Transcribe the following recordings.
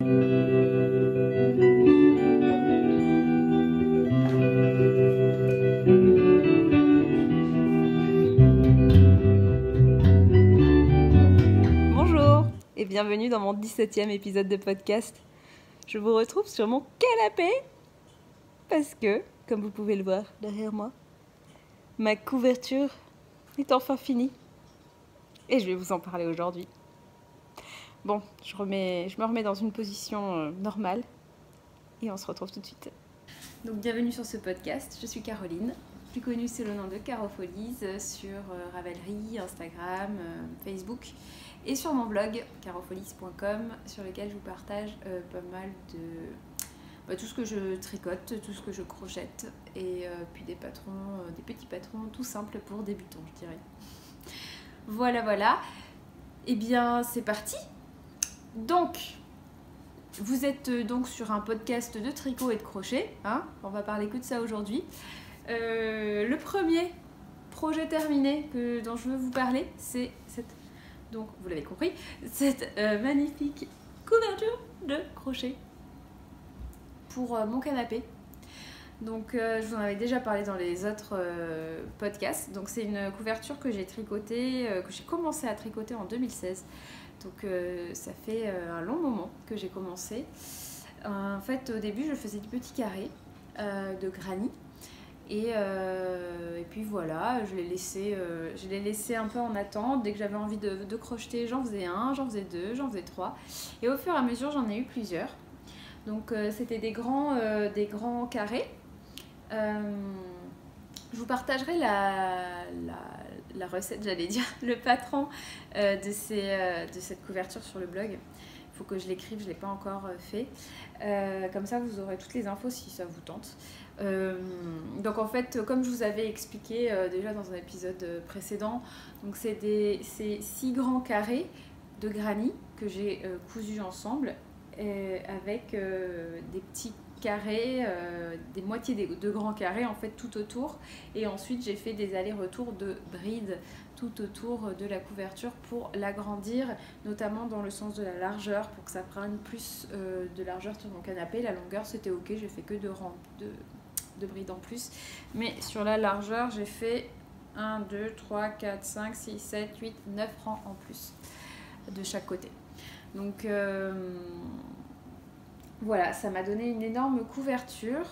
Et bienvenue dans mon 17e épisode de podcast. Je vous retrouve sur mon canapé parce que, comme vous pouvez le voir derrière moi, ma couverture est enfin finie et je vais vous en parler aujourd'hui. Bon, je me remets dans une position normale et on se retrouve tout de suite. Donc bienvenue sur ce podcast, je suis Caroline, plus connue sous le nom de Carofolies sur Ravelry, Instagram, Facebook. Et sur mon blog, carofolies.com, sur lequel je vous partage pas mal de tout ce que je tricote, tout ce que je crochette, et puis des petits patrons tout simples pour débutants, je dirais. Voilà. Et bien, c'est parti. Donc, vous êtes donc sur un podcast de tricot et de crochet, hein, on va parler que de ça aujourd'hui. Le premier projet terminé dont je veux vous parler, c'est donc, vous l'avez compris, cette magnifique couverture de crochet pour mon canapé. Donc, je vous en avais déjà parlé dans les autres podcasts. Donc, c'est une couverture que j'ai tricotée, que j'ai commencé à tricoter en 2016. Donc, ça fait un long moment que j'ai commencé. En fait, au début, je faisais des petits carrés de granit. Et puis voilà, je l'ai laissé un peu en attente. Dès que j'avais envie de crocheter, j'en faisais un, j'en faisais deux, j'en faisais trois. Et au fur et à mesure, j'en ai eu plusieurs. Donc c'était des grands carrés. Je vous partagerai la recette, j'allais dire, le patron de cette couverture sur le blog. Il faut que je l'écrive, je ne l'ai pas encore fait. Comme ça, vous aurez toutes les infos si ça vous tente. Donc en fait, comme je vous avais expliqué déjà dans un épisode précédent, donc c'est 6 grands carrés de granit que j'ai cousus ensemble avec des petits carrés, des moitiés de grands carrés en fait tout autour, et ensuite j'ai fait des allers-retours de brides tout autour de la couverture pour l'agrandir, notamment dans le sens de la largeur, pour que ça prenne plus de largeur sur mon canapé. La longueur c'était ok, j'ai fait que 2 rangs de brides en plus, mais sur la largeur j'ai fait 1, 2, 3, 4, 5, 6, 7, 8, 9 rangs en plus de chaque côté. Donc voilà, ça m'a donné une énorme couverture.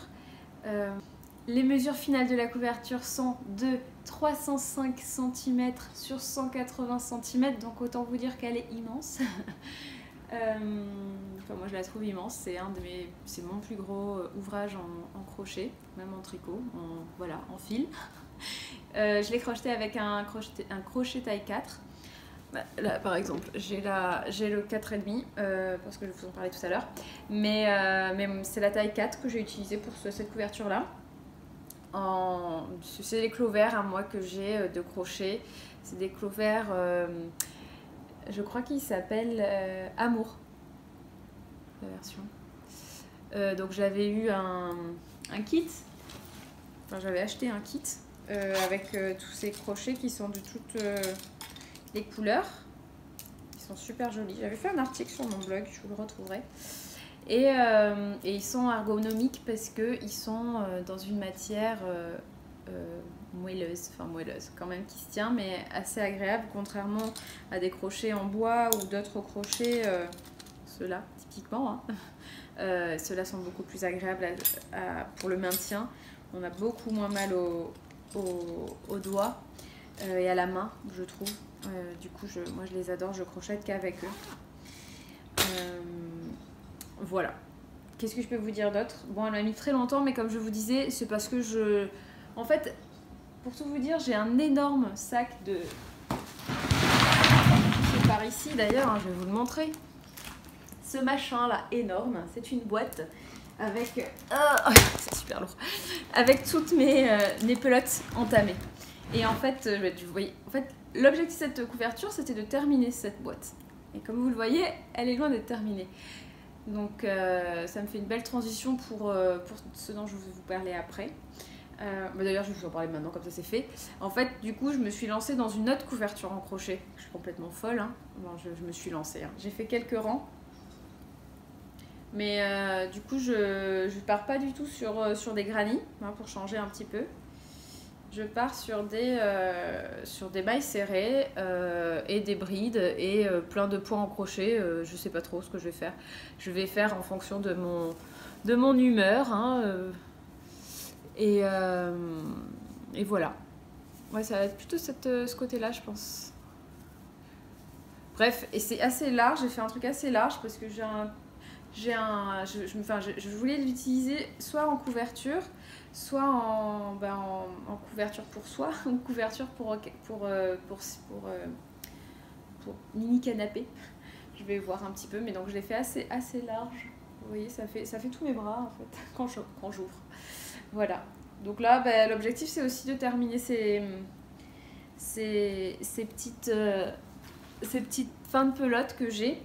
Les mesures finales de la couverture sont de 305 cm sur 180 cm, donc autant vous dire qu'elle est immense. Moi je la trouve immense, c'est mon plus gros ouvrage en crochet, même en tricot, en fil. Je l'ai crocheté avec un crochet taille 4. Là par exemple j'ai le 4,5 parce que je vous en parlais tout à l'heure, mais c'est la taille 4 que j'ai utilisée pour cette couverture là. C'est des clos verts à moi que j'ai de crochet, c'est des clos verts, je crois qu'il s'appelle Amour, la version. Donc j'avais eu un kit, j'avais acheté un kit avec tous ces crochets qui sont de toutes les couleurs, ils sont super jolis. J'avais fait un article sur mon blog, je vous le retrouverai. Et ils sont ergonomiques parce qu'ils sont dans une matière moelleuse quand même, qui se tient, mais assez agréable, contrairement à des crochets en bois ou d'autres crochets, ceux-là typiquement, hein. Ceux-là sont beaucoup plus agréables pour le maintien. On a beaucoup moins mal aux doigts et à la main, je trouve. Du coup, moi je les adore, je crochette qu'avec eux. Voilà. Qu'est-ce que je peux vous dire d'autre? Bon, elle m'a mis très longtemps, mais comme je vous disais, c'est parce que en fait, pour tout vous dire, j'ai un énorme sac de... C'est par ici d'ailleurs, hein, je vais vous le montrer. Ce machin là, énorme, c'est une boîte avec... c'est super lourd. Avec toutes mes pelotes entamées. Et en fait, vous voyez, l'objectif de cette couverture, c'était de terminer cette boîte. Et comme vous le voyez, elle est loin d'être terminée. Donc ça me fait une belle transition pour ce dont je vais vous parler après. D'ailleurs, je vais vous en parler maintenant, comme ça c'est fait. En fait, du coup, je me suis lancée dans une autre couverture en crochet. Je suis complètement folle, hein. Bon, je me suis lancée, hein. J'ai fait quelques rangs. Mais du coup, je pars pas du tout sur des grannies, hein, pour changer un petit peu. Je pars sur des mailles serrées et des brides et plein de points en crochet. Je sais pas trop ce que je vais faire. Je vais faire en fonction de mon humeur. Hein, et voilà. Ouais, ça va être plutôt ce côté-là, je pense. Bref, et c'est assez large. J'ai fait un truc assez large parce que je voulais l'utiliser soit en couverture, soit en couverture pour soi, ou couverture pour mini canapé. Je vais voir un petit peu, mais donc je l'ai fait assez large. Vous voyez, ça fait tous mes bras en fait quand j'ouvre. Voilà. Donc là, l'objectif c'est aussi de terminer ces petites fins de pelote que j'ai.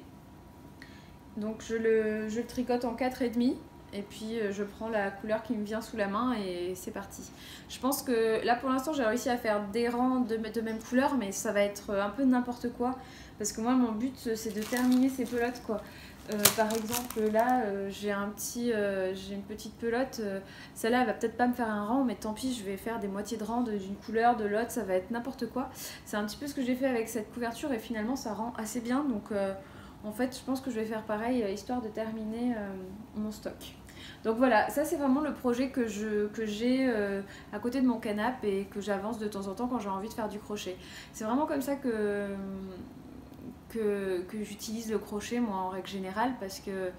Donc je le tricote en 4,5 et puis je prends la couleur qui me vient sous la main et c'est parti. Je pense que là pour l'instant j'ai réussi à faire des rangs de même couleur, mais ça va être un peu n'importe quoi parce que moi mon but c'est de terminer ces pelotes quoi. Par exemple là j'ai une petite pelote, celle-là elle va peut-être pas me faire un rang, mais tant pis, je vais faire des moitiés de rang d'une couleur, de l'autre, ça va être n'importe quoi. C'est un petit peu ce que j'ai fait avec cette couverture et finalement ça rend assez bien, donc en fait je pense que je vais faire pareil histoire de terminer mon stock. Donc voilà, ça c'est vraiment le projet que j'ai à côté de mon canapé et que j'avance de temps en temps quand j'ai envie de faire du crochet. C'est vraiment comme ça que j'utilise le crochet moi en règle générale, parce que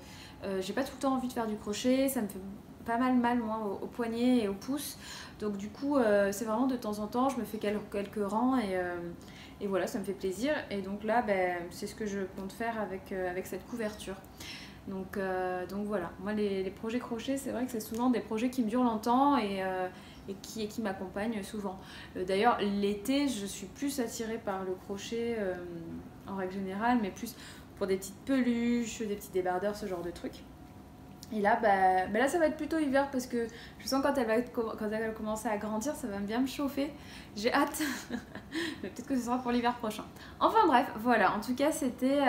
j'ai pas tout le temps envie de faire du crochet, ça me fait pas mal moi au poignet et au pouce, donc du coup c'est vraiment de temps en temps je me fais quelques rangs et voilà, ça me fait plaisir. Et donc là c'est ce que je compte faire avec cette couverture. Donc voilà, moi les projets crochet, c'est vrai que c'est souvent des projets qui me durent longtemps et qui m'accompagnent souvent. D'ailleurs l'été je suis plus attirée par le crochet en règle générale, mais plus pour des petites peluches, des petits débardeurs, ce genre de trucs. Et là, là ça va être plutôt hiver parce que je sens quand elle va commencer à grandir, ça va bien me chauffer. J'ai hâte. Mais peut-être que ce sera pour l'hiver prochain. Enfin bref, voilà. En tout cas, c'était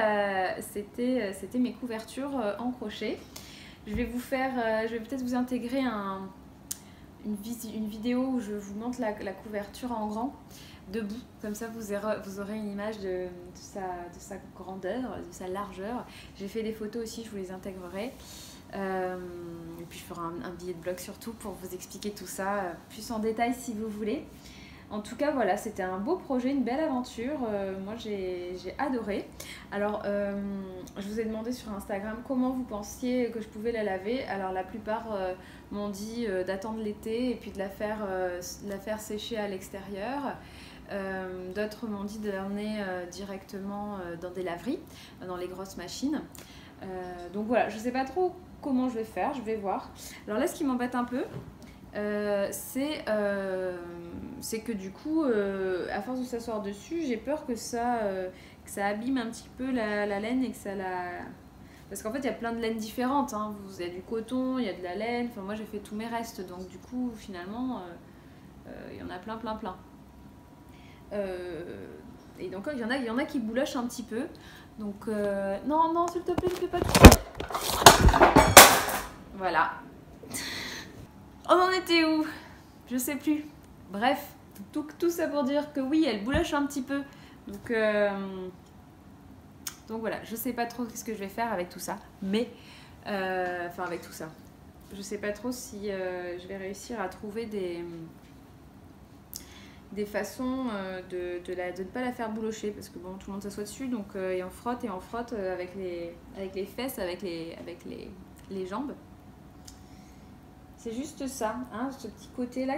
mes couvertures en crochet. Je vais peut-être vous intégrer une vidéo où je vous montre la couverture en grand, debout. Comme ça, vous aurez une image de sa grandeur, de sa largeur. J'ai fait des photos aussi, je vous les intégrerai. Et puis je ferai un billet de blog surtout pour vous expliquer tout ça plus en détail si vous voulez. En tout cas voilà, c'était un beau projet, une belle aventure, moi j'ai adoré. Alors je vous ai demandé sur Instagram comment vous pensiez que je pouvais la laver. Alors la plupart m'ont dit d'attendre l'été et puis de la faire sécher à l'extérieur. D'autres m'ont dit de l'emmener directement dans des laveries, dans les grosses machines. Donc voilà, je sais pas trop comment je vais faire, je vais voir. Alors là, ce qui m'embête un peu, c'est que du coup, à force de s'asseoir dessus, j'ai peur que ça abîme un petit peu la laine et que ça la... Parce qu'en fait, il y a plein de laines différentes, hein. Il y a du coton, il y a de la laine, enfin moi j'ai fait tous mes restes, donc du coup, finalement, il y en a plein. Et donc il y en a qui boulochent un petit peu. Donc non, s'il te plaît, ne fais pas tout ça. Voilà. On en était où? Je sais plus. Bref, tout ça pour dire que oui, elle bouloche un petit peu. Donc voilà, je sais pas trop ce que je vais faire avec tout ça. Mais, enfin avec tout ça. Je sais pas trop si je vais réussir à trouver des façons de ne pas la faire boulocher, parce que bon, tout le monde s'assoit dessus, donc et on frotte avec les fesses, avec les jambes. C'est juste ça, hein, ce petit côté là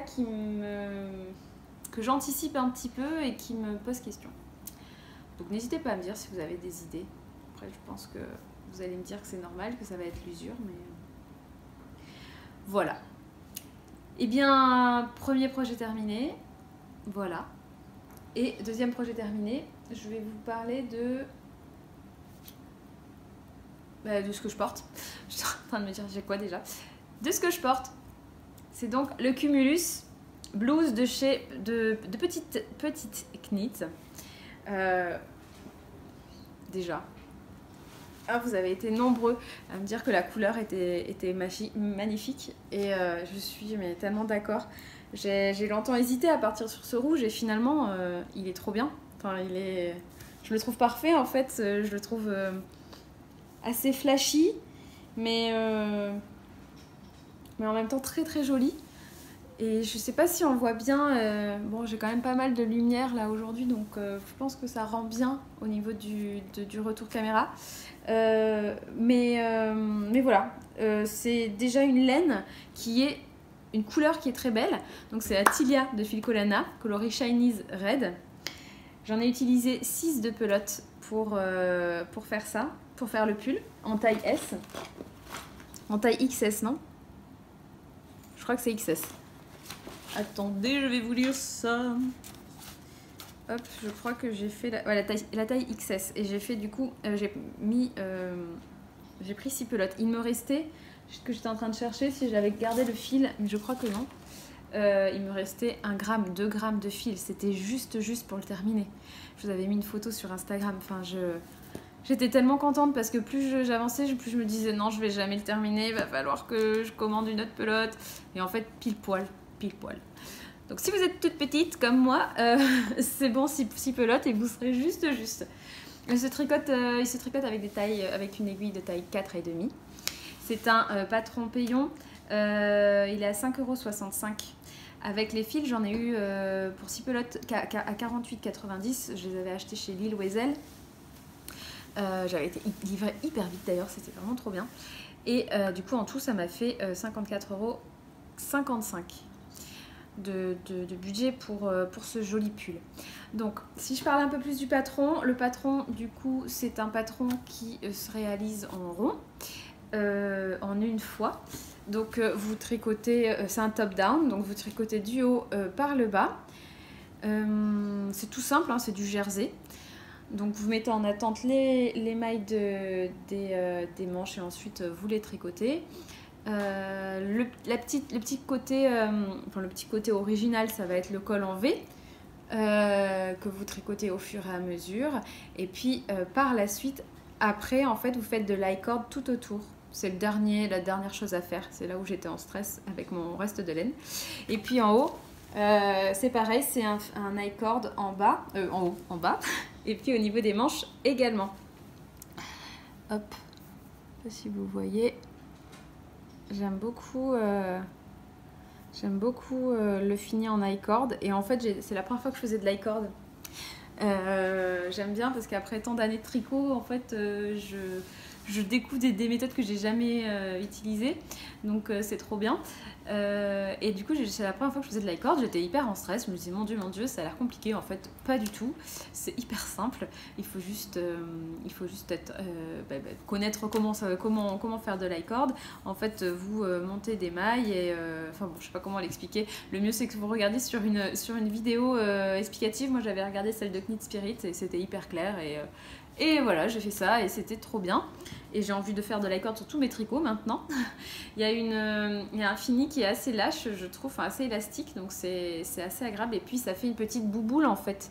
que j'anticipe un petit peu et qui me pose question. Donc n'hésitez pas à me dire si vous avez des idées. Après je pense que vous allez me dire que c'est normal, que ça va être l'usure, mais voilà. Eh bien, premier projet terminé. Voilà. Et deuxième projet terminé, je vais vous parler de ce que je porte. Je suis en train de me dire, j'ai quoi déjà? De ce que je porte. C'est donc le Cumulus blouse de petite knit. Déjà. Ah, vous avez été nombreux à me dire que la couleur était magnifique et je suis mais, tellement d'accord. J'ai longtemps hésité à partir sur ce rouge et finalement il est trop bien. Enfin, je le trouve parfait en fait, je le trouve assez flashy mais en même temps très très joli. Et je sais pas si on voit bien, bon j'ai quand même pas mal de lumière là aujourd'hui donc je pense que ça rend bien au niveau du retour caméra. Mais voilà, c'est déjà une laine qui est une couleur qui est très belle. Donc c'est la Tilia de Filcolana, coloris Chinese Red. J'en ai utilisé 6 de pelote pour faire ça, pour faire le pull en taille S. En taille XS, non? Je crois que c'est XS. Attendez, je vais vous lire ça. Hop, je crois que j'ai fait la taille XS. Et j'ai fait du coup, j'ai pris 6 pelotes. Il me restait, ce que j'étais en train de chercher, si j'avais gardé le fil, mais je crois que non. Il me restait 1 gramme, 2 grammes de fil. C'était juste pour le terminer. Je vous avais mis une photo sur Instagram. Enfin, j'étais tellement contente parce que plus j'avançais, plus je me disais non, je vais jamais le terminer. Il va falloir que je commande une autre pelote. Et en fait, pile poil. Donc si vous êtes toute petite comme moi, c'est bon, 6 pelotes et vous serez juste. Il se tricote avec une aiguille de taille 4,5. C'est un patron Payon. Il est à 5,65 €. Avec les fils, j'en ai eu pour 6 pelotes à 48,90 €. Je les avais achetés chez Lille Wezel. J'avais été livrée hyper vite d'ailleurs, c'était vraiment trop bien. Et du coup, en tout, ça m'a fait 54,55 € de budget pour ce joli pull. Donc si je parle un peu plus du patron, le patron du coup c'est un patron qui se réalise en rond en une fois. Donc vous tricotez, c'est un top down, donc vous tricotez du haut par le bas. C'est tout simple, hein, c'est du jersey. Donc vous mettez en attente les mailles des manches et ensuite vous les tricotez. Le petit côté original, ça va être le col en V que vous tricotez au fur et à mesure. Et puis par la suite, après en fait vous faites de l'i-cord tout autour. C'est la dernière chose à faire. C'est là où j'étais en stress avec mon reste de laine. Et puis en haut, c'est pareil, c'est un i-cord en bas, en haut, en bas. Et puis au niveau des manches également. Hop, je sais pas si vous voyez. J'aime beaucoup le fini en i-cord. Et en fait, c'est la première fois que je faisais de l'i-cord. J'aime bien parce qu'après tant d'années de tricot, en fait, je découvre des méthodes que j'ai jamais utilisées. Donc, c'est trop bien. Et du coup, c'est la première fois que je faisais de l'i-cord. J'étais hyper en stress. Je me disais, mon Dieu, ça a l'air compliqué. En fait, pas du tout. C'est hyper simple. Il faut juste connaître comment faire de l'i-cord. En fait, vous montez des mailles et enfin bon, je sais pas comment l'expliquer. Le mieux, c'est que vous regardiez sur une vidéo explicative. Moi, j'avais regardé celle de Knit Spirit et c'était hyper clair. Et voilà, j'ai fait ça et c'était trop bien. Et j'ai envie de faire de l'i-cord sur tous mes tricots maintenant. Il y a un fini qui est assez lâche, je trouve, enfin, assez élastique, donc c'est assez agréable. Et puis ça fait une petite bouboule en fait.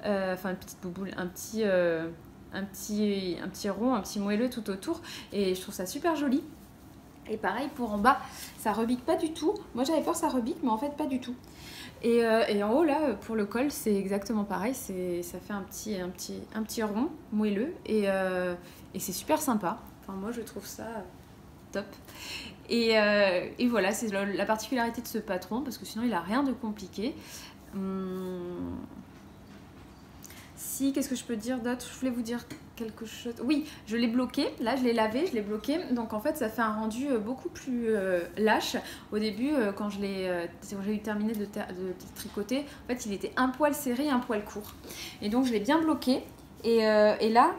Enfin, une petite bouboule, un petit rond, un petit moelleux tout autour. Et je trouve ça super joli. Et pareil pour en bas, ça rebique pas du tout. Moi j'avais peur que ça rebique, mais en fait pas du tout. Et en haut là, pour le col, c'est exactement pareil. Ça fait un petit rond moelleux et c'est super sympa. Enfin moi je trouve ça top. Et voilà, c'est la particularité de ce patron parce que sinon il a rien de compliqué. Qu'est-ce que je peux dire d'autre? Je voulais vous dire quelque chose. Oui, je l'ai bloqué. Là, je l'ai lavé, je l'ai bloqué. Donc, en fait, ça fait un rendu beaucoup plus lâche. Au début, quand j'ai eu terminé de tricoter, en fait, il était un poil serré, un poil court. Et donc, je l'ai bien bloqué. Et là,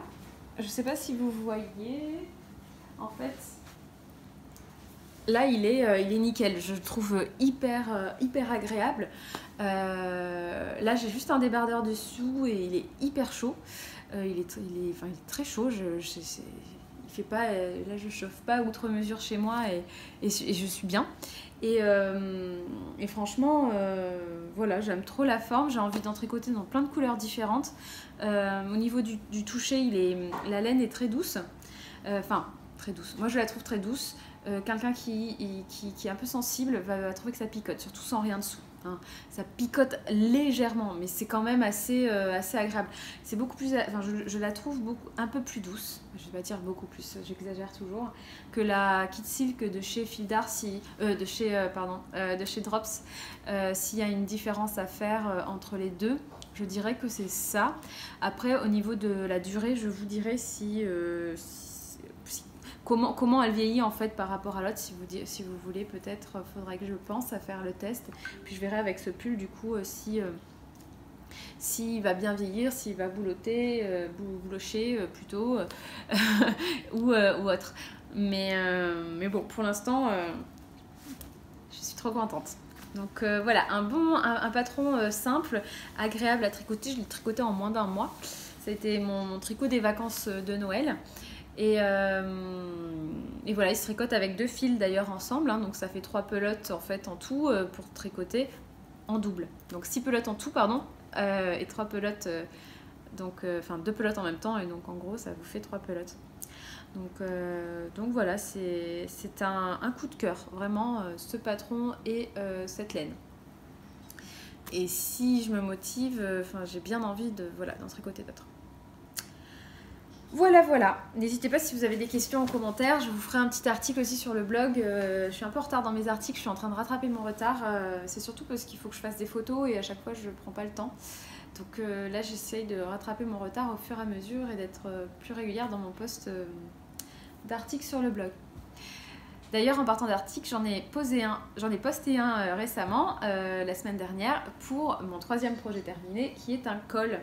je sais pas si vous voyez. En fait, là, il est nickel. Je le trouve hyper agréable. Là, j'ai juste un débardeur dessous et il est hyper chaud. Il est très chaud. Il fait pas. Là, je chauffe pas outre mesure chez moi et je suis bien. Et franchement, voilà, j'aime trop la forme. J'ai envie d'en tricoter dans plein de couleurs différentes. Au niveau du toucher, la laine est très douce. Enfin, très douce. Moi, je la trouve très douce. Quelqu'un qui est un peu sensible va trouver que ça picote, surtout sans rien dessous. Hein. Ça picote légèrement, mais c'est quand même assez agréable. C'est beaucoup plus, enfin, je la trouve un peu plus douce. Je vais pas dire beaucoup plus, j'exagère toujours, que la Kid Silk de chez Fildar, de chez Drops. S'il y a une différence à faire entre les deux, je dirais que c'est ça. Après, au niveau de la durée, je vous dirai comment elle vieillit en fait par rapport à l'autre. Si vous voulez, peut-être faudrait que je pense à faire le test. Puis je verrai avec ce pull du coup s'il va bien vieillir, s'il va boulocher plutôt ou autre. Mais bon, pour l'instant, je suis trop contente. Donc voilà, un patron simple, agréable à tricoter. Je l'ai tricoté en moins d'un mois. Ça a été mon tricot des vacances de Noël. Et voilà, il se tricote avec 2 fils d'ailleurs ensemble. Hein, donc ça fait 3 pelotes en fait en tout pour tricoter en double. Donc 6 pelotes en tout, pardon. Et 3 pelotes, enfin 2 pelotes en même temps. Et donc en gros, ça vous fait 3 pelotes. Donc voilà, c'est un coup de cœur, vraiment, ce patron et cette laine. Et si je me motive, j'ai bien envie d'en tricoter d'autres. Voilà. N'hésitez pas si vous avez des questions en commentaire. Je vous ferai un petit article aussi sur le blog. Je suis un peu en retard dans mes articles, je suis en train de rattraper mon retard. C'est surtout parce qu'il faut que je fasse des photos et à chaque fois je ne prends pas le temps. Donc là, j'essaye de rattraper mon retard au fur et à mesure et d'être plus régulière dans mon post d'articles sur le blog. D'ailleurs, en partant d'articles, j'en ai posté un récemment, la semaine dernière, pour mon 3e projet terminé, qui est un col.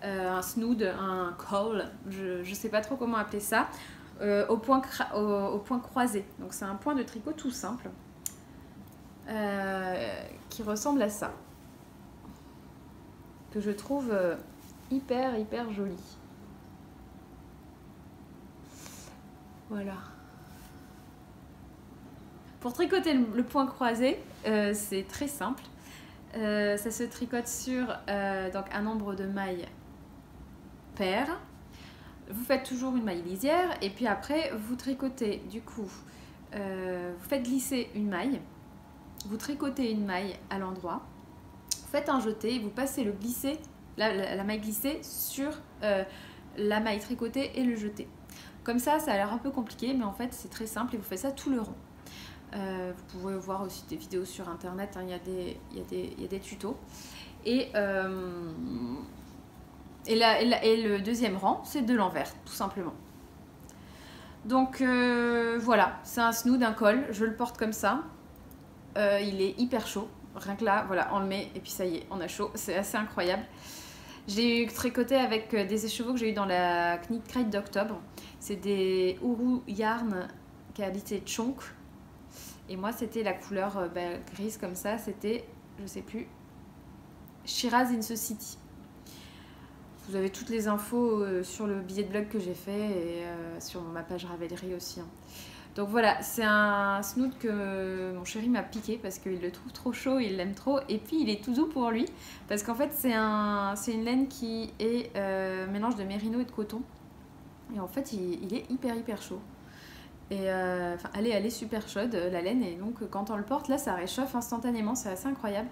Un snood, un col, je ne sais pas trop comment appeler ça, au point croisé. Donc c'est un point de tricot tout simple qui ressemble à ça, que je trouve hyper joli. Voilà. Pour tricoter le point croisé, c'est très simple. Ça se tricote sur donc un nombre de mailles paires. Vous faites toujours une maille lisière et puis après vous tricotez du coup, vous faites glisser une maille, vous tricotez une maille à l'endroit, vous faites un jeté, vous passez le glissé, la maille glissée sur la maille tricotée et le jeté. Comme ça a l'air un peu compliqué, mais en fait c'est très simple et vous faites ça tout le rond. Vous pouvez voir aussi des vidéos sur internet, hein, il y a des tutos. Et le deuxième rang, c'est de l'envers, tout simplement. Donc voilà, c'est un snood, un col, je le porte comme ça. Il est hyper chaud, rien que là, voilà, on le met et puis ça y est, on a chaud, c'est assez incroyable. J'ai tricoté avec des écheveaux que j'ai eu dans la Knit Crate d'octobre. C'est des Uru Yarn qualité Chonk. Et moi, c'était la couleur grise comme ça, c'était, je sais plus, Shiraz in the City. Vous avez toutes les infos sur le billet de blog que j'ai fait et sur ma page Ravelry aussi. Hein. Donc voilà, c'est un snood que mon chéri m'a piqué parce qu'il le trouve trop chaud, il l'aime trop. Et puis il est tout doux pour lui parce qu'en fait c'est une laine qui est mélange de mérino et de coton. Et en fait il est hyper chaud. Et elle est super chaude la laine et donc quand on le porte là ça réchauffe instantanément, c'est assez incroyable.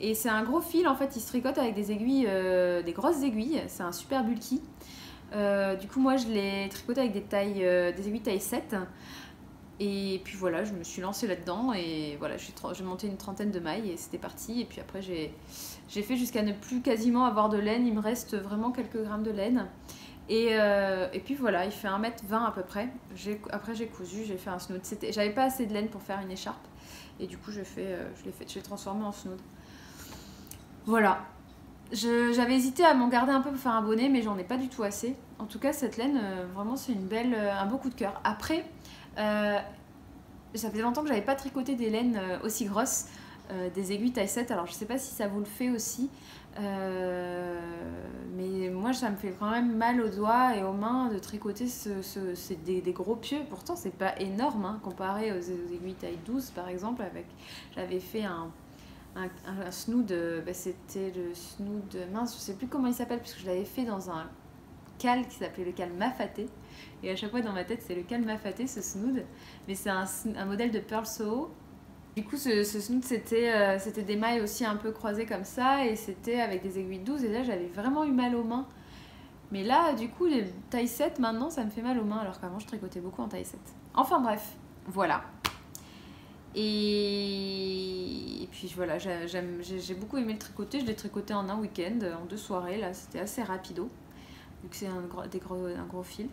Et c'est un gros fil, en fait, il se tricote avec des aiguilles, des grosses aiguilles. C'est un super bulky. Du coup, moi, je l'ai tricoté avec des aiguilles taille 7. Et puis voilà, je me suis lancée là-dedans. Et voilà, j'ai monté une 30aine de mailles et c'était parti. Et puis après, j'ai fait jusqu'à ne plus quasiment avoir de laine. Il me reste vraiment quelques grammes de laine. Et puis voilà, il fait 1m20 à peu près. Après, j'ai cousu, j'ai fait un snood. J'avais pas assez de laine pour faire une écharpe. Et du coup, je l'ai transformé en snood. Voilà, j'avais hésité à m'en garder un peu pour faire un bonnet, mais j'en ai pas du tout assez. En tout cas, cette laine, vraiment, c'est un beau coup de cœur. Après, ça faisait longtemps que j'avais pas tricoté des laines aussi grosses, des aiguilles taille 7. Alors, je sais pas si ça vous le fait aussi, mais moi, ça me fait quand même mal aux doigts et aux mains de tricoter des gros pieux. Pourtant, c'est pas énorme, hein, comparé aux aiguilles taille 12, par exemple. J'avais fait un snood, c'était le snood, mince, je sais plus comment il s'appelle puisque je l'avais fait dans un cal qui s'appelait le cal Mafaté. Et à chaque fois dans ma tête c'est le cal Mafaté, ce snood. Mais c'est un modèle de Pearl Soho. Du coup ce snood c'était des mailles aussi un peu croisées comme ça. Et c'était avec des aiguilles 12. Et là j'avais vraiment eu mal aux mains. Mais là du coup les taille 7 maintenant ça me fait mal aux mains. Alors qu'avant je tricotais beaucoup en taille 7. Enfin bref, voilà. Et puis voilà, j'ai beaucoup aimé le tricoter. Je l'ai tricoté en un week-end, en 2 soirées. Là, c'était assez rapido, vu que c'est un gros fil.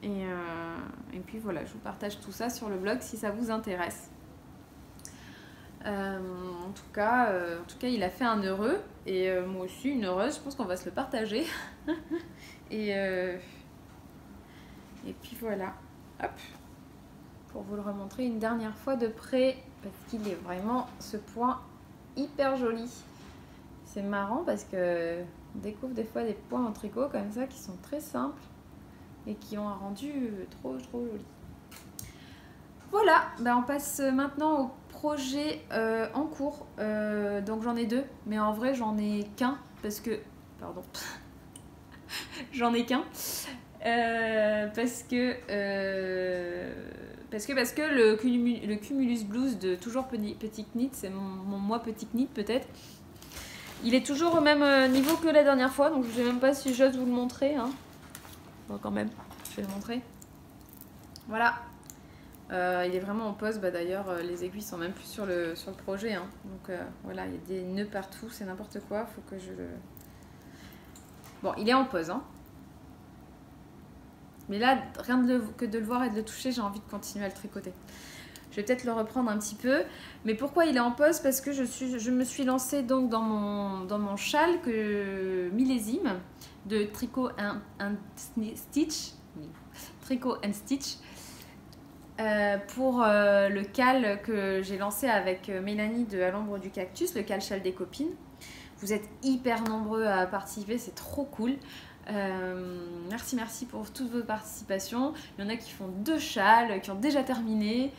Et puis voilà, je vous partage tout ça sur le blog si ça vous intéresse. En tout cas, il a fait un heureux. Et moi aussi, une heureuse. Je pense qu'on va se le partager. et puis voilà. Hop. Pour vous le remontrer une dernière fois de près, parce qu'il est vraiment ce point hyper joli. C'est marrant parce que on découvre des fois des points en tricot comme ça qui sont très simples et qui ont un rendu trop joli. Voilà, ben on passe maintenant au projet en cours. Donc j'en ai 2, mais en vrai j'en ai qu'un parce que... Pardon. J'en ai qu'un. Parce que le Cumulus Blues de Toujours Petit Knit, c'est mon moi Petit Knit peut-être, il est toujours au même niveau que la dernière fois, donc je ne sais même pas si j'ose vous le montrer, hein. Bon, quand même, je vais le montrer. Voilà, il est vraiment en pose. Bah, d'ailleurs les aiguilles sont même plus sur le projet, hein. Donc voilà, il y a des nœuds partout, c'est n'importe quoi, faut que je le... Bon, il est en pose, hein. Mais là, rien que de le voir et de le toucher, j'ai envie de continuer à le tricoter. Je vais peut-être le reprendre un petit peu. Mais pourquoi il est en pause? Parce que je me suis lancée donc dans mon châle millésime de Tricot and Stitch. Tricot and Stitch. Pour le cal que j'ai lancé avec Mélanie de À l'ombre du cactus, le cal châle des copines. Vous êtes hyper nombreux à participer, c'est trop cool. Merci pour toute votre participation. Il y en a qui font 2 châles, qui ont déjà terminé.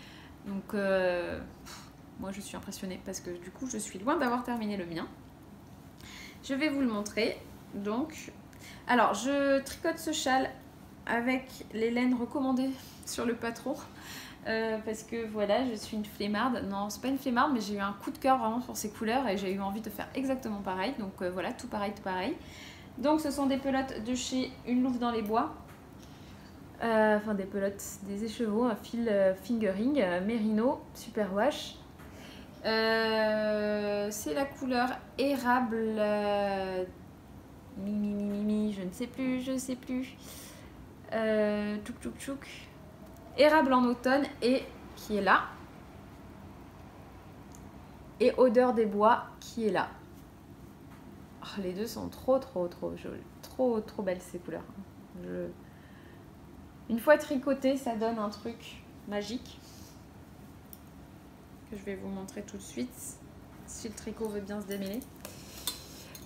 Donc moi je suis impressionnée parce que du coup je suis loin d'avoir terminé le mien. Je vais vous le montrer. Donc, alors je tricote ce châle avec les laines recommandées sur le patron. Parce que voilà, je suis une flemmarde. Non, c'est pas une flemmarde, mais j'ai eu un coup de cœur vraiment pour ces couleurs et j'ai eu envie de faire exactement pareil. Donc voilà, tout pareil. Donc ce sont des pelotes de chez Une Louve dans les bois. Enfin des pelotes, des écheveaux, un fil fingering, Merino, Superwash. C'est la couleur érable, je ne sais plus. Tchouk. Érable en automne et qui est là. Et odeur des bois qui est là. Oh, les deux sont trop jolies, trop belles ces couleurs. Une fois tricoté, ça donne un truc magique que je vais vous montrer tout de suite si le tricot veut bien se démêler.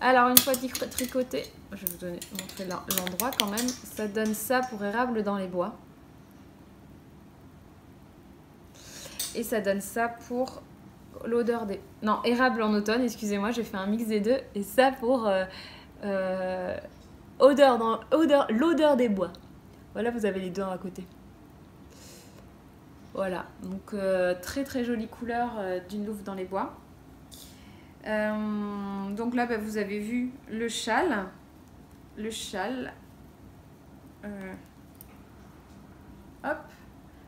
Alors une fois tricoté, je vais vous montrer l'endroit quand même. Ça donne ça pour érable dans les bois. Et ça donne ça pour l'odeur des... Non, érable en automne, excusez-moi, j'ai fait un mix des deux. Et ça pour l'odeur des bois. Voilà, vous avez les deux à côté. Voilà, donc très jolie couleur d'Une Louve dans les bois. Donc là, bah, vous avez vu le châle. Hop,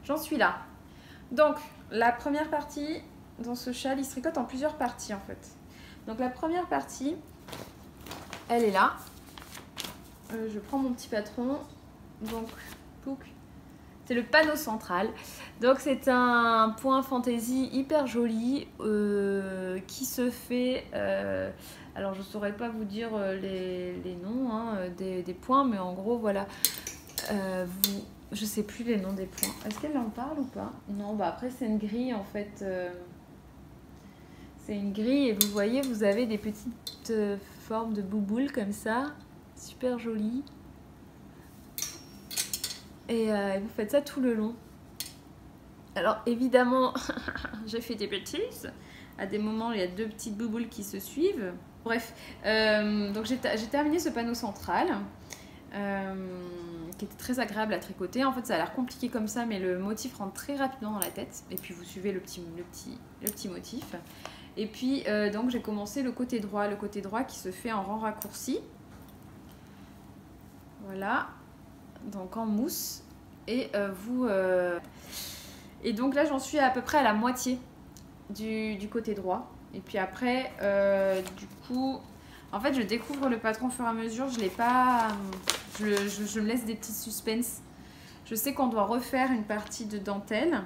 j'en suis là. Donc, la première partie, dans ce châle, il se tricote en plusieurs parties en fait. Donc la première partie, elle est là. Je prends mon petit patron. Donc, c'est le panneau central. Donc c'est un point fantaisie hyper joli qui se fait... alors je ne saurais pas vous dire les noms hein, des points, mais en gros voilà. Je sais plus les noms des points. Est-ce qu'elle en parle ou pas? Non, bah après c'est une grille en fait. C'est une grille et vous voyez, vous avez des petites formes de bouboules comme ça. Super jolies. Et vous faites ça tout le long. Alors évidemment, j'ai fait des bêtises. À des moments, il y a 2 petites bouboules qui se suivent. Bref, donc j'ai terminé ce panneau central. qui était très agréable à tricoter. En fait, ça a l'air compliqué comme ça, mais le motif rentre très rapidement dans la tête. Et puis, vous suivez le petit motif. Et puis, donc, j'ai commencé le côté droit qui se fait en rang raccourci. Voilà. Donc, en mousse. Et Et donc là, j'en suis à peu près à la moitié du côté droit. Et puis après, du coup... En fait, je découvre le patron au fur et à mesure. Je l'ai pas... Je me laisse des petits suspens. Je sais qu'on doit refaire une partie de dentelle.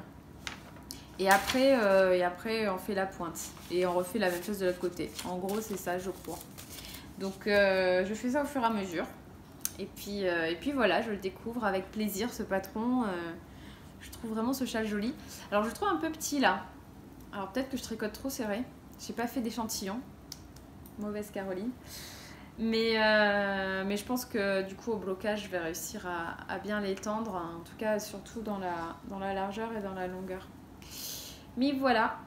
Et après, on fait la pointe. Et on refait la même chose de l'autre côté. En gros, c'est ça, je crois. Donc, je fais ça au fur et à mesure. Et puis voilà, je le découvre avec plaisir, ce patron. Je trouve vraiment ce châle joli. Alors, je le trouve un peu petit, là. Alors, peut-être que je tricote trop serré. J'ai pas fait d'échantillon. Mauvaise Caroline. Mais je pense que du coup au blocage je vais réussir à bien l'étendre, en tout cas surtout dans la largeur et dans la longueur. Mais voilà,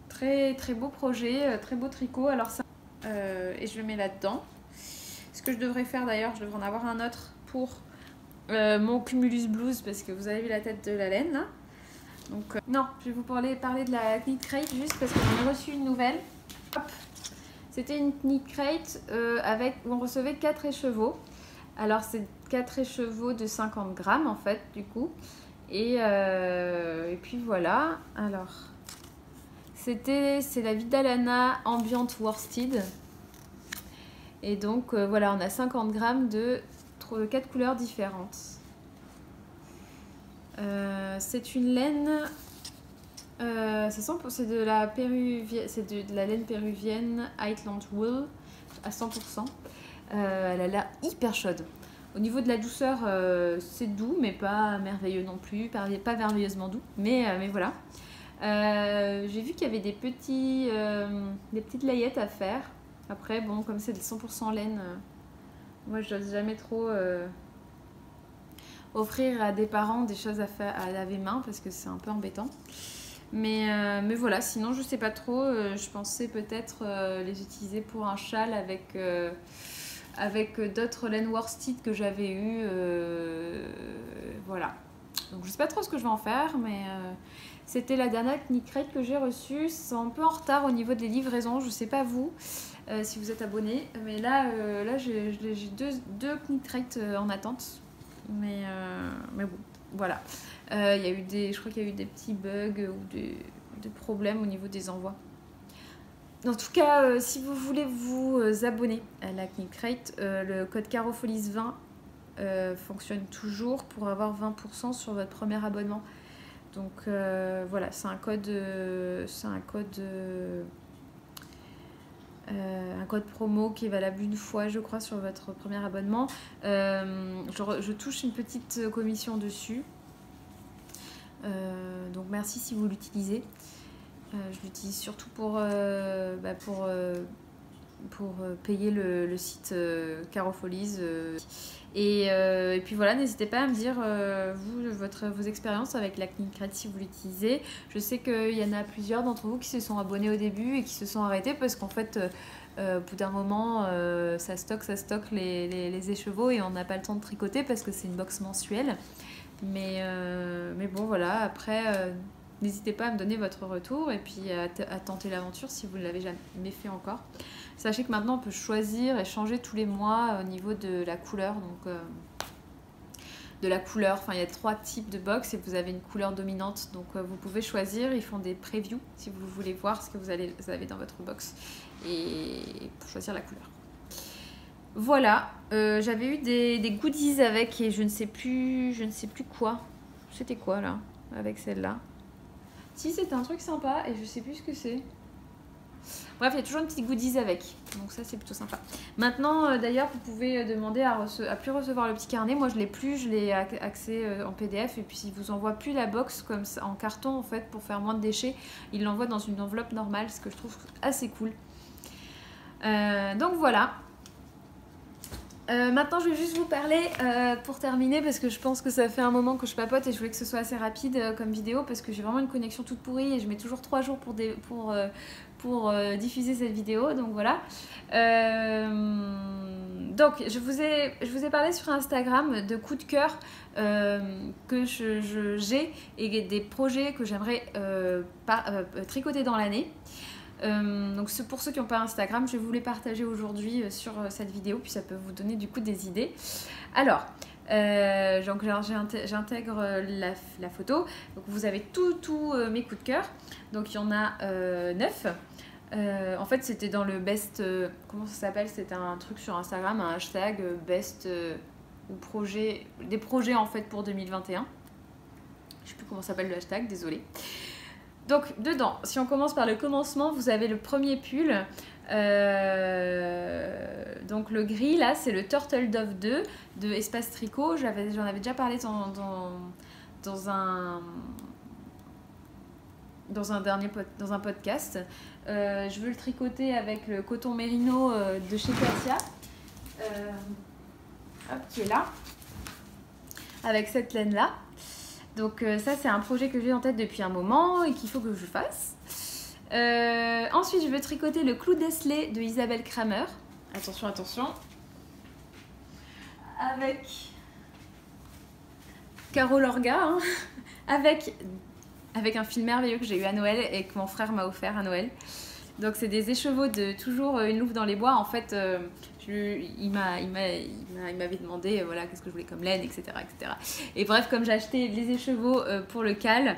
très très beau projet, très beau tricot. Alors ça, et je le mets là-dedans. Ce que je devrais faire d'ailleurs, je devrais en avoir un autre pour mon Cumulus Blues, parce que vous avez vu la tête de la laine là. Donc non, je vais vous parler de la Knit Crate juste parce que j'en ai reçu une nouvelle. Hop. C'était une Knit Crate où on recevait 4 écheveaux. Alors c'est 4 écheveaux de 50 grammes en fait du coup. Et puis voilà. Alors c'est la Vidalana Ambient Worsted. Et donc voilà, on a 50 grammes de 4 couleurs différentes. C'est une laine... c'est de la laine péruvienne Highland Wool à 100%. Elle a l'air hyper chaude. Au niveau de la douceur, c'est doux, mais pas merveilleux non plus, pas merveilleusement doux, mais voilà. J'ai vu qu'il y avait des petites layettes à faire. Après, bon, comme c'est de 100% laine, moi je n'ose jamais trop offrir à des parents des choses à laver main parce que c'est un peu embêtant. Mais voilà, sinon je sais pas trop, je pensais peut-être les utiliser pour un châle avec d'autres laines worsted que j'avais eues, voilà. Donc je sais pas trop ce que je vais en faire, mais c'était la dernière Knit Crate que j'ai reçue. C'est un peu en retard au niveau des livraisons, je sais pas vous si vous êtes abonné, mais là j'ai deux Knit Crate en attente, mais bon, voilà. Je crois qu'il y a eu des petits bugs ou des problèmes au niveau des envois. En tout cas, si vous voulez vous abonner à la Knit Crate, le code CaroFolies20 fonctionne toujours pour avoir 20% sur votre premier abonnement. Donc voilà, c'est un code promo qui est valable une fois, je crois, sur votre premier abonnement. Je touche une petite commission dessus. Donc merci si vous l'utilisez. Je l'utilise surtout pour payer le site CaroFolies. Et puis voilà, n'hésitez pas à me dire vos expériences avec la Knit Crate si vous l'utilisez. Je sais qu'il y en a plusieurs d'entre vous qui se sont abonnés au début et qui se sont arrêtés parce qu'en fait, au bout d'un moment, ça stocke les écheveaux et on n'a pas le temps de tricoter parce que c'est une box mensuelle. Mais bon, voilà, après, n'hésitez pas à me donner votre retour et puis à tenter l'aventure si vous ne l'avez jamais fait encore. Sachez que maintenant, on peut choisir et changer tous les mois au niveau de la couleur. Donc, il y a 3 types de box et vous avez une couleur dominante. Donc, vous pouvez choisir. Ils font des previews si vous voulez voir ce que vous avez dans votre box et pour choisir la couleur. Voilà, j'avais eu des goodies avec et je ne sais plus quoi. C'était quoi là, avec celle-là? Si, c'était un truc sympa et je sais plus ce que c'est. Bref, il y a toujours une petite goodies avec, donc ça c'est plutôt sympa. Maintenant, d'ailleurs, vous pouvez demander à plus recevoir le petit carnet. Moi, je l'ai plus, je l'ai axé en PDF et puis il vous envoie plus la box comme ça, en carton en fait pour faire moins de déchets. Il l'envoie dans une enveloppe normale, ce que je trouve assez cool. Donc voilà. Maintenant, je vais juste vous parler pour terminer parce que je pense que ça fait un moment que je papote et je voulais que ce soit assez rapide comme vidéo parce que j'ai vraiment une connexion toute pourrie et je mets toujours 3 jours pour diffuser cette vidéo. Donc voilà. Donc je vous ai parlé sur Instagram de coups de cœur que j'ai et des projets que j'aimerais tricoter dans l'année. Donc pour ceux qui n'ont pas Instagram, je vais vous les partager aujourd'hui sur cette vidéo, puis ça peut vous donner du coup des idées. Alors, j'intègre la photo. Donc vous avez tous mes coups de cœur. Donc il y en a 9. En fait, c'était dans le best. Comment ça s'appelle? C'était un truc sur Instagram, un hashtag best ou projet, des projets en fait pour 2021. Je sais plus comment s'appelle le hashtag, désolée. Donc dedans, si on commence par le commencement, vous avez le premier pull. Donc le gris là, c'est le Turtle Dove 2 de Espace Tricot. J'en avais déjà parlé dans un podcast. Je veux le tricoter avec le coton mérino de chez Katia, qui est là, avec cette laine là. Donc ça c'est un projet que j'ai en tête depuis un moment et qu'il faut que je fasse. Ensuite je veux tricoter le clou d'Esley de Isabelle Kramer. Attention, attention. Avec Carole Orga, hein. avec un fil merveilleux que j'ai eu à Noël et que mon frère m'a offert à Noël. Donc c'est des écheveaux de toujours une louve dans les bois. En fait, il m'avait demandé voilà, qu'est-ce que je voulais comme laine, etc., etc. Et bref, comme j'ai acheté les écheveaux pour le cal,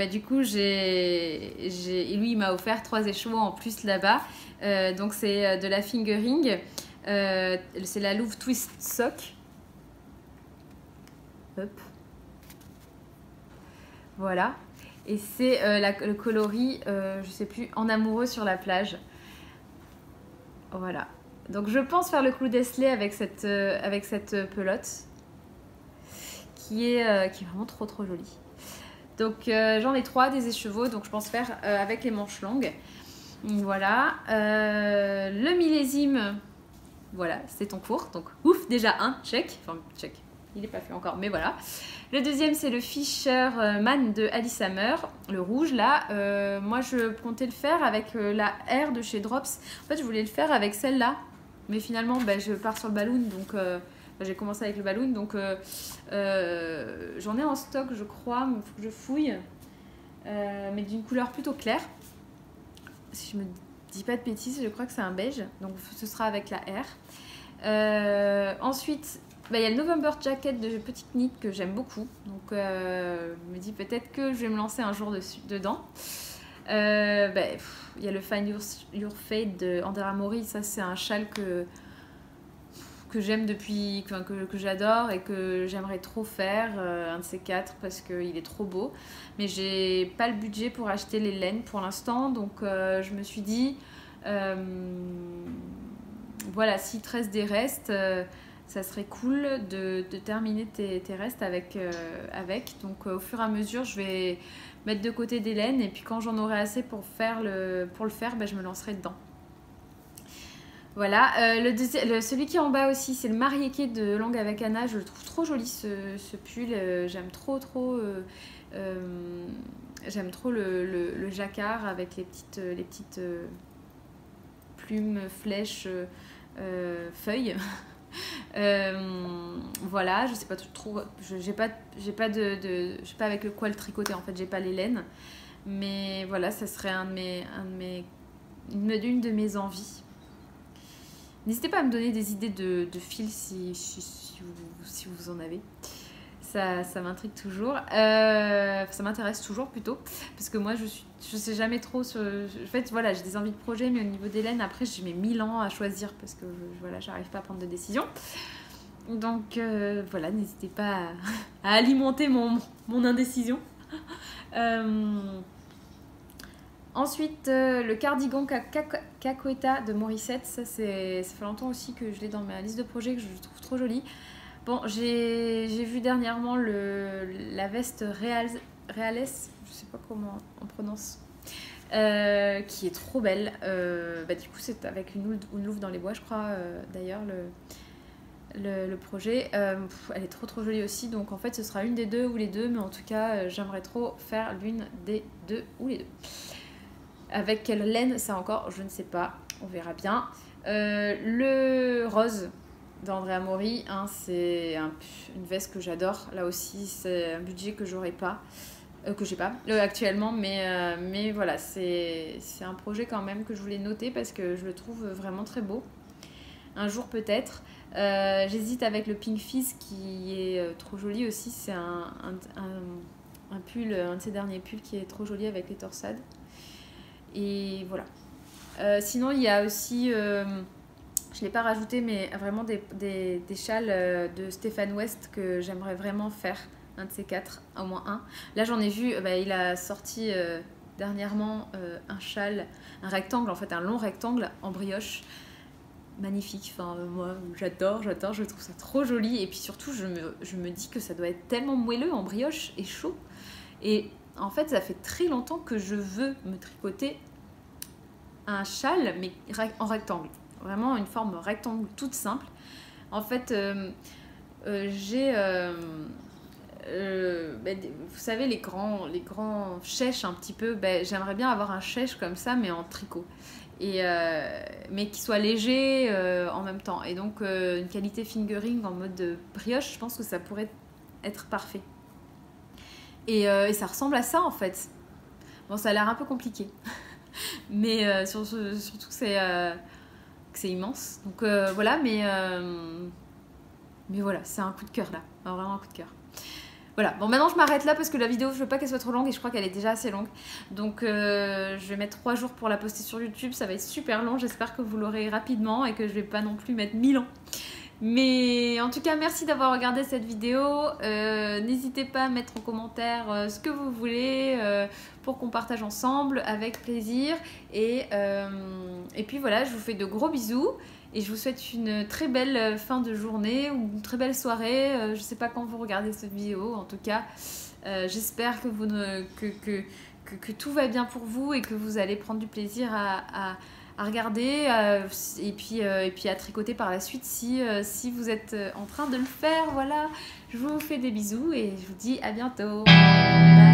du coup, lui, il m'a offert 3 écheveaux en plus là-bas. Donc c'est de la fingering. C'est la louve Twist Sock. Hop. Voilà. Et c'est le coloris, je sais plus, En amoureux sur la plage. Voilà. Donc je pense faire le clou d'Esley avec cette pelote qui est vraiment trop trop jolie. Donc j'en ai 3 des écheveaux, donc je pense faire avec les manches longues. Voilà. Le millésime, voilà, c'est en cours. Donc ouf, déjà un, check. Enfin, check. Il n'est pas fait encore, mais voilà. Le deuxième, c'est le Fisherman de Alice Hammer, le rouge là. Moi, je comptais le faire avec la R de chez Drops. En fait, je voulais le faire avec celle-là. Mais finalement, je pars sur le balloon. Donc, j'ai commencé avec le balloon. Donc, j'en ai en stock, je crois. Il faut que je fouille. Mais d'une couleur plutôt claire. Si je me dis pas de bêtises, je crois que c'est un beige. Donc, ce sera avec la R. Ensuite... il y a le November Jacket de Petite Knit que j'aime beaucoup. Donc, je me dis peut-être que je vais me lancer un jour dedans. Il y a le Find Your Fate de Andrea Mori. Ça, c'est un châle que j'aime depuis, que j'adore et que j'aimerais trop faire. Un de ces 4 parce qu'il est trop beau. Mais j'ai pas le budget pour acheter les laines pour l'instant. Donc, je me suis dit, voilà, s'il te reste des restes... ça serait cool de terminer tes restes avec. Donc au fur et à mesure, je vais mettre de côté des laines et puis quand j'en aurai assez pour le faire, je me lancerai dedans. Voilà. Celui qui est en bas aussi, c'est le Marieke de Langue avec Anna. Je le trouve trop joli ce pull. J'aime trop. J'aime trop le jacquard avec les petites plumes, flèches, feuilles. Voilà, je sais pas trop, j'ai pas avec le quoi le tricoter en fait, j'ai pas les laines, mais voilà, ça serait une de mes envies. N'hésitez pas à me donner des idées de fils si vous en avez. Ça m'intrigue toujours. Ça m'intéresse toujours plutôt. Parce que moi, je sais jamais trop. En fait, voilà, j'ai des envies de projet, mais au niveau des laines, après, j'ai mis 1000 ans à choisir parce que voilà, j'arrive pas à prendre de décision. Donc, voilà, n'hésitez pas à alimenter mon indécision. Ensuite, le cardigan Caqueta de Morissette. Ça fait longtemps aussi que je l'ai dans ma liste de projets, que je trouve trop jolie. Bon, j'ai vu dernièrement la veste Reales, je sais pas comment on prononce, qui est trop belle. Du coup, c'est avec une louve dans les bois, je crois, d'ailleurs, le projet. Elle est trop jolie aussi, donc en fait, ce sera une des deux ou les deux, mais en tout cas, j'aimerais trop faire l'une des deux ou les deux. Avec quelle laine, ça encore, je ne sais pas. On verra bien. Le rose d'Andrea Mori, hein, c'est une veste que j'adore. Là aussi, c'est un budget que j'aurais pas. Que j'ai pas actuellement, mais voilà, c'est un projet quand même que je voulais noter parce que je le trouve vraiment très beau. Un jour peut-être. J'hésite avec le Pink Fizz qui est trop joli aussi. C'est un pull, un de ces derniers pulls qui est trop joli avec les torsades. Et voilà. Sinon, il y a aussi, je ne l'ai pas rajouté, mais vraiment des châles de Stéphane West que j'aimerais vraiment faire. Un de ces quatre, au moins un. Là, j'en ai vu, il a sorti dernièrement un châle, un rectangle, en fait, un long rectangle en brioche. Magnifique, enfin, moi, j'adore, je trouve ça trop joli. Et puis surtout, je me dis que ça doit être tellement moelleux en brioche et chaud. Et en fait, ça fait très longtemps que je veux me tricoter un châle, mais en rectangle. Vraiment une forme rectangle toute simple. En fait, j'ai... vous savez, les grands chèches un petit peu, j'aimerais bien avoir un chèche comme ça, mais en tricot. Mais qui soit léger en même temps. Et donc, une qualité fingering en mode brioche, je pense que ça pourrait être parfait. Et ça ressemble à ça, en fait. Bon, ça a l'air un peu compliqué. Mais surtout que c'est immense. Donc, voilà, mais voilà, c'est un coup de cœur, là. Vraiment un coup de cœur. Voilà, bon maintenant je m'arrête là parce que la vidéo je veux pas qu'elle soit trop longue et je crois qu'elle est déjà assez longue. Donc je vais mettre 3 jours pour la poster sur YouTube, ça va être super long, j'espère que vous l'aurez rapidement et que je vais pas non plus mettre 1000 ans. Mais en tout cas merci d'avoir regardé cette vidéo, n'hésitez pas à mettre en commentaire ce que vous voulez pour qu'on partage ensemble avec plaisir. Et puis voilà, je vous fais de gros bisous. Et je vous souhaite une très belle fin de journée ou une très belle soirée. Je ne sais pas quand vous regardez cette vidéo. En tout cas, j'espère que tout va bien pour vous et que vous allez prendre du plaisir à regarder et puis à tricoter par la suite si vous êtes en train de le faire. Voilà, je vous fais des bisous et je vous dis à bientôt. Bye.